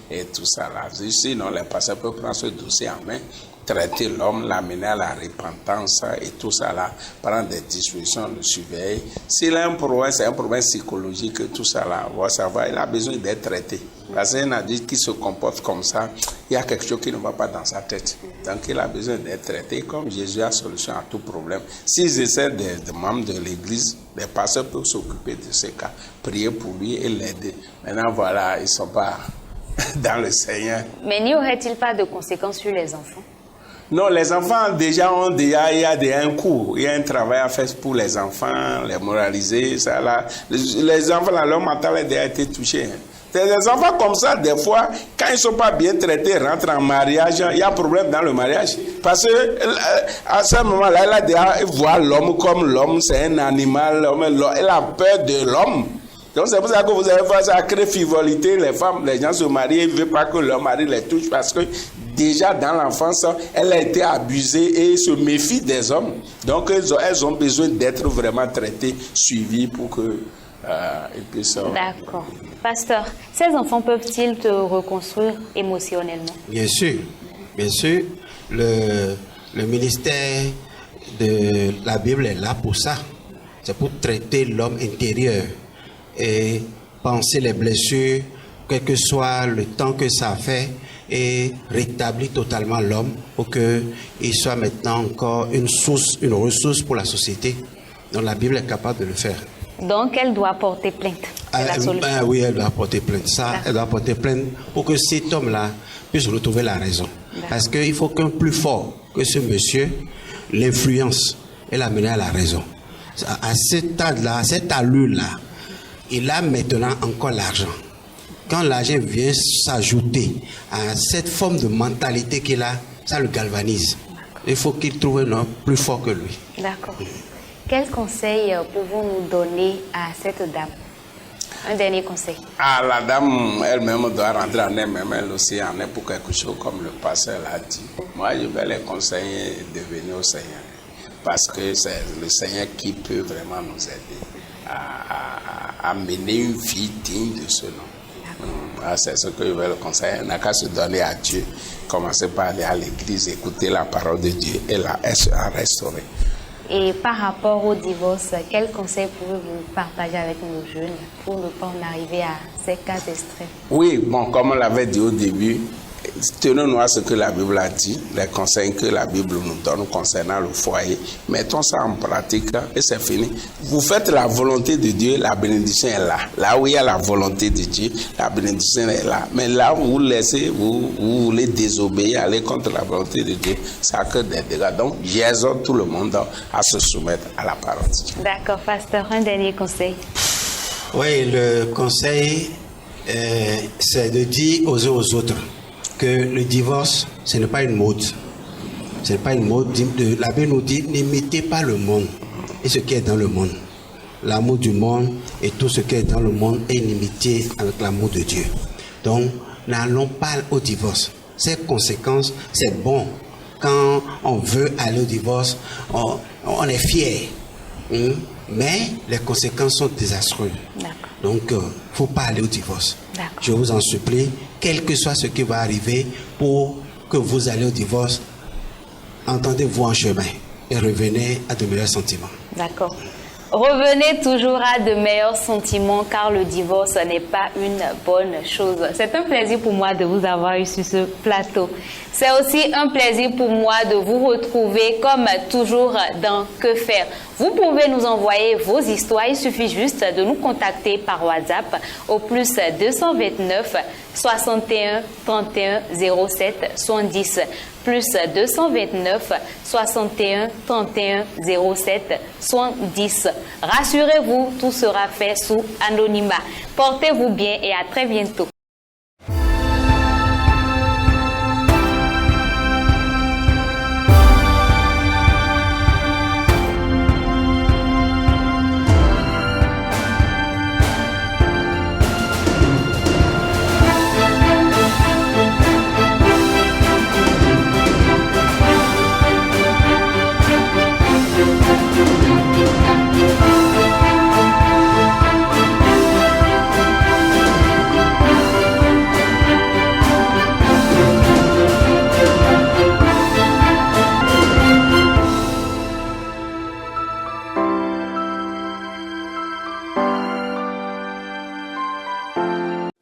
et tout ça là. Sinon, les pasteurs peuvent prendre ce dossier en main, traiter l'homme, l'amener à la repentance et tout ça là, prendre des dispositions, le surveiller. S'il a un problème, c'est un problème psychologique, tout ça là, on va savoir, il a besoin d'être traité. Parce qu'un adulte qui se comporte comme ça, il y a quelque chose qui ne va pas dans sa tête. Donc il a besoin d'être traité. Comme Jésus a solution à tout problème. S'ils essaient de membres de l'église, les pasteurs peuvent s'occuper de ces cas, prier pour lui et l'aider. Maintenant voilà, ils ne sont pas dans le Seigneur. Mais n'y aurait-il pas de conséquences sur les enfants? Non, les enfants déjà il y a un cours, il y a un travail à faire pour les enfants, les moraliser, ça là. Les enfants, là, leur mental a déjà été touché. Les enfants comme ça, des fois, quand ils ne sont pas bien traités, rentrent en mariage, il y a un problème dans le mariage. Parce que à ce moment-là, elle a déjà voir l'homme comme l'homme, c'est un animal, elle a peur de l'homme. Donc c'est pour ça que vous avez fait ça, créer frivolité, les femmes, les gens se marient, ils ne veulent pas que leur mari les touche parce que déjà dans l'enfance, elle a été abusée et se méfie des hommes. Donc elles ont besoin d'être vraiment traitées, suivies pour que ils puissent... D'accord. Pasteur, ces enfants peuvent-ils te reconstruire émotionnellement? Bien sûr. Bien sûr. Le ministère de la Bible est là pour ça. C'est pour traiter l'homme intérieur et penser les blessures, quel que soit le temps que ça fait, et rétablir totalement l'homme pour qu'il soit maintenant encore une ressource pour la société. Donc la Bible est capable de le faire. Donc elle doit porter plainte. C'est la solution. Oui, elle doit porter plainte. Ça, elle doit porter plainte pour que cet homme-là puisse retrouver la raison. Parce qu'il faut qu'un plus fort que ce monsieur l'influence et l'amène à la raison. À cet âge-là, à cette allure-là, il a maintenant encore l'argent. Quand l'argent vient s'ajouter à cette forme de mentalité qu'il a, ça le galvanise. Il faut qu'il trouve un homme plus fort que lui. D'accord. Quel conseil pouvez-vous nous donner à cette dame? Un dernier conseil. Ah, la dame elle-même doit rentrer en elle-même, elle aussi en est pour quelque chose comme le pasteur l'a dit. Moi, je vais les conseiller de venir au Seigneur. Parce que c'est le Seigneur qui peut vraiment nous aider à mener une vie digne de ce nom. C'est ce que je vais le conseiller. On n'a qu'à se donner à Dieu. Commencer par aller à l'église, écouter la parole de Dieu et la restaurer. Et par rapport au divorce, quels conseils pouvez-vous partager avec nos jeunes pour ne pas en arriver à ces cas extrêmes? Oui, bon, comme on l'avait dit au début, tenons-nous à ce que la Bible a dit, les conseils que la Bible nous donne concernant le foyer. Mettons ça en pratique et c'est fini. Vous faites la volonté de Dieu, la bénédiction est là. Là où il y a la volonté de Dieu, la bénédiction est là. Mais là où vous laissez, vous voulez désobéir, aller contre la volonté de Dieu, ça crée des dégâts. Donc, j'exhorte tout le monde à se soumettre à la parole de Dieu. D'accord, pasteur, un dernier conseil. Oui, le conseil, c'est de dire aux uns aux autres que le divorce, ce n'est pas une mode. Ce n'est pas une mode. La Bible nous dit, n'imitez pas le monde et ce qui est dans le monde. L'amour du monde et tout ce qui est dans le monde est inimité avec l'amour de Dieu. Donc, n'allons pas au divorce. Ces conséquences, c'est bon. Quand on veut aller au divorce, on est fier. Mais les conséquences sont désastreuses. Donc, il ne faut pas aller au divorce. Je vous en supplie, quel que soit ce qui va arriver pour que vous allez au divorce, entendez-vous en chemin et revenez à de meilleurs sentiments. D'accord. Revenez toujours à de meilleurs sentiments car le divorce n'est pas une bonne chose. C'est un plaisir pour moi de vous avoir eu sur ce plateau. C'est aussi un plaisir pour moi de vous retrouver comme toujours dans Que faire. Vous pouvez nous envoyer vos histoires. Il suffit juste de nous contacter par WhatsApp au plus 229 61 31 07 70. plus 229 61 31 07 70. Rassurez-vous, tout sera fait sous anonymat. Portez-vous bien et à très bientôt.